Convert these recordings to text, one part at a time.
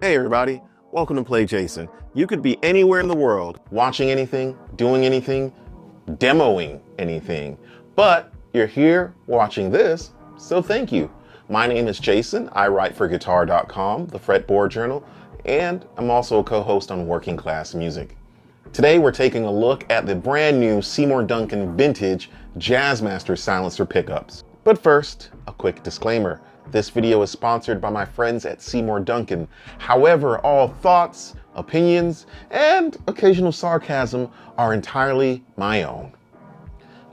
Hey everybody, welcome to PlayJason. You could be anywhere in the world, watching anything, doing anything, demoing anything, but you're here watching this, so thank you. My name is Jason, I write for Guitar.com, the fretboard journal, and I'm also a co-host on Working Class Music. Today we're taking a look at the brand new Seymour Duncan Vintage Jazzmaster Silencer pickups. But first, a quick disclaimer. This video is sponsored by my friends at Seymour Duncan. However, all thoughts, opinions, and occasional sarcasm are entirely my own.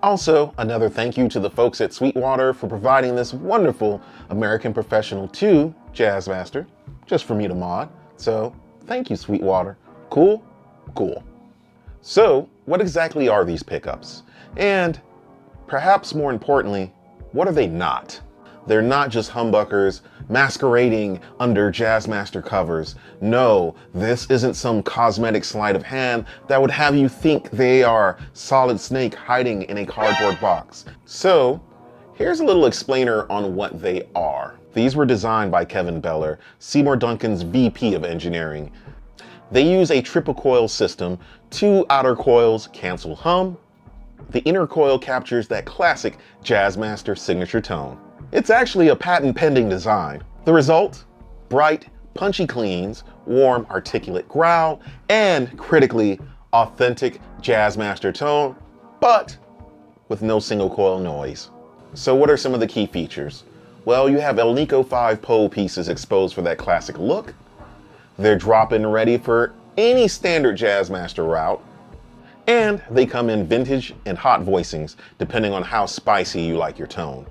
Also, another thank you to the folks at Sweetwater for providing this wonderful American Professional 2 Jazzmaster, just for me to mod. So, thank you, Sweetwater. Cool? Cool. So, what exactly are these pickups? And, perhaps more importantly, what are they not? They're not just humbuckers masquerading under Jazzmaster covers. No, this isn't some cosmetic sleight of hand that would have you think they are Solid Snake hiding in a cardboard box. So, here's a little explainer on what they are. These were designed by Kevin Beller, Seymour Duncan's VP of Engineering. They use a triple coil system. 2 outer coils cancel hum. The inner coil captures that classic Jazzmaster signature tone. It's actually a patent-pending design. The result? Bright, punchy cleans, warm, articulate growl, and critically, authentic Jazzmaster tone, but with no single coil noise. So what are some of the key features? Well, you have Alnico 5 pole pieces exposed for that classic look. They're drop-in ready for any standard Jazzmaster route. And they come in vintage and hot voicings, depending on how spicy you like your tone.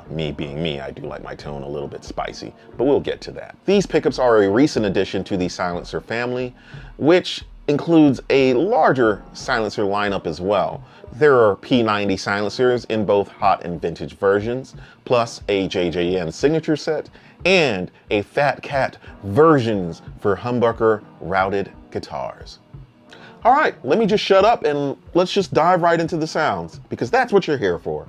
Me being me, I do like my tone a little bit spicy, but we'll get to that. These pickups are a recent addition to the silencer family, which includes a larger silencer lineup as well. There are P90 silencers in both hot and vintage versions, plus a JJN signature set, and a Fat Cat versions for humbucker routed guitars. All right, let me just shut up and let's just dive right into the sounds, because that's what you're here for.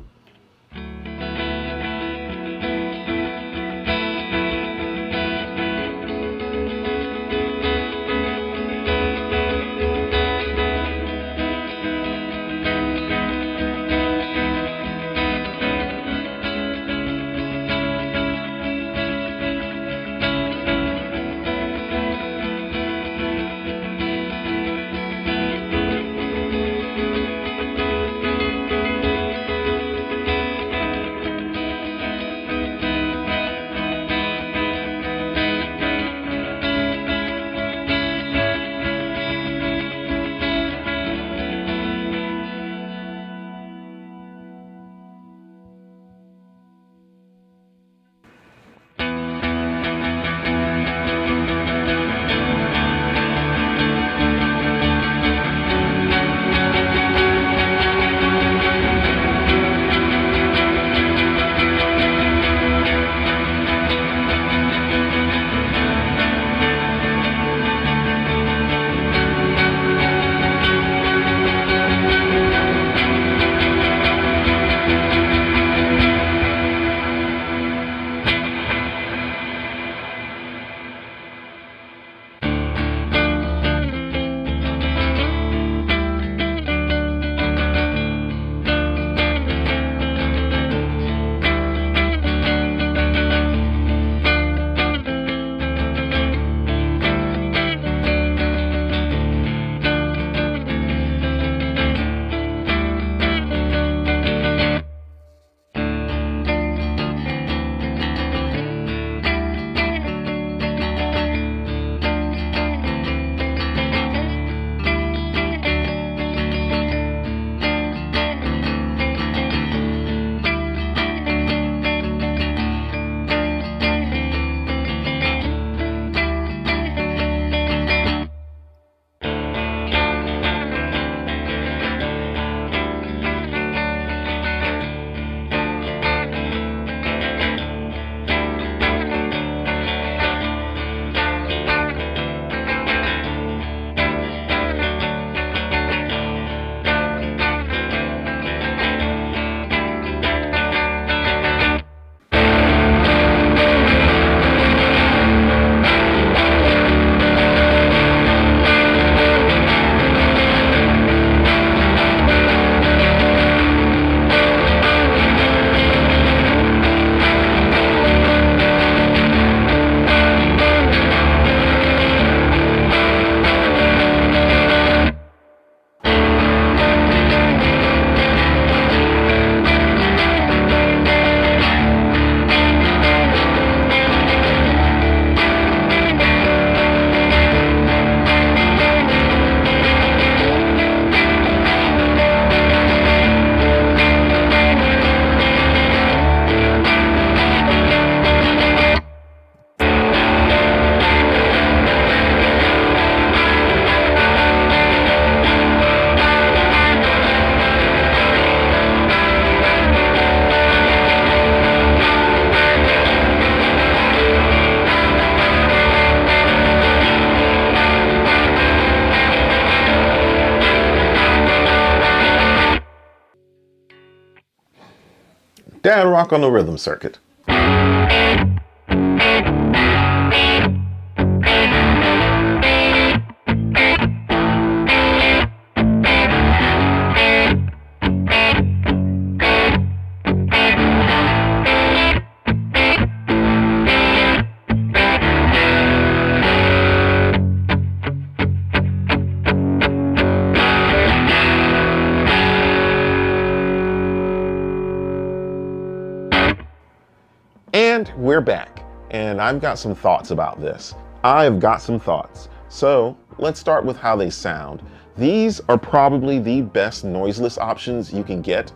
rock on the rhythm circuit. And we're back, and I've got some thoughts about this. I've got some thoughts. So let's start with how they sound. These are probably the best noiseless options you can get.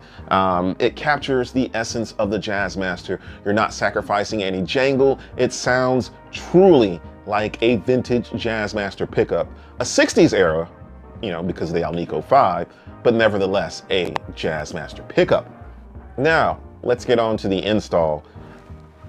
It captures the essence of the Jazzmaster. You're not sacrificing any jangle. It sounds truly like a vintage Jazzmaster pickup. A 60s era, you know, because of the Alnico 5, but nevertheless a Jazzmaster pickup. Now, let's get on to the install.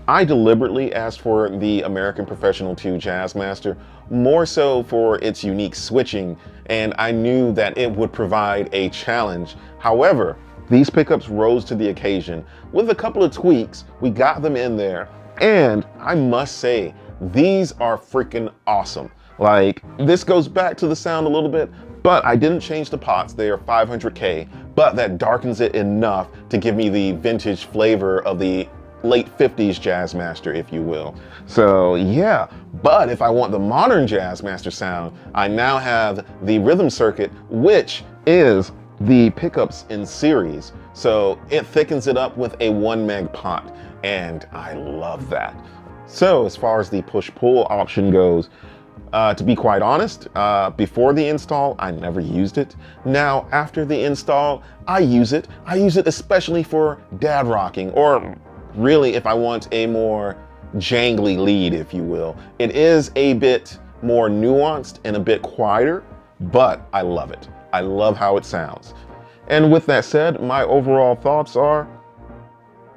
I deliberately asked for the American Professional 2 Jazzmaster more so for its unique switching, and I knew that it would provide a challenge. However, these pickups rose to the occasion. With a couple of tweaks, we got them in there, and I must say, these are freaking awesome. Like, this goes back to the sound a little bit, but I didn't change the pots. They are 500K, but that darkens it enough to give me the vintage flavor of the late 50s Jazzmaster, if you will. So yeah, but if I want the modern Jazzmaster sound, I now have the rhythm circuit, which is the pickups in series. So it thickens it up with a 1 meg pot, and I love that. So as far as the push-pull option goes, to be quite honest, before the install, I never used it. Now, after the install, I use it. I use it especially for dad rocking, or really if I want a more jangly lead, if you will. It is a bit more nuanced and a bit quieter, but I love it. I love how it sounds. And with that said, my overall thoughts are,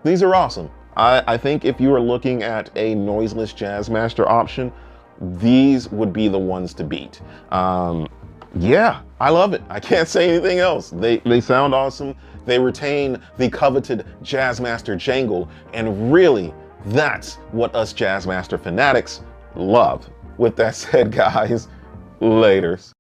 these are awesome. I think if you are looking at a noiseless Jazzmaster option, these would be the ones to beat. Yeah, I love it. I can't say anything else. They sound awesome. They retain the coveted Jazzmaster jangle, and really, that's what us Jazzmaster fanatics love. With that said, guys, laters.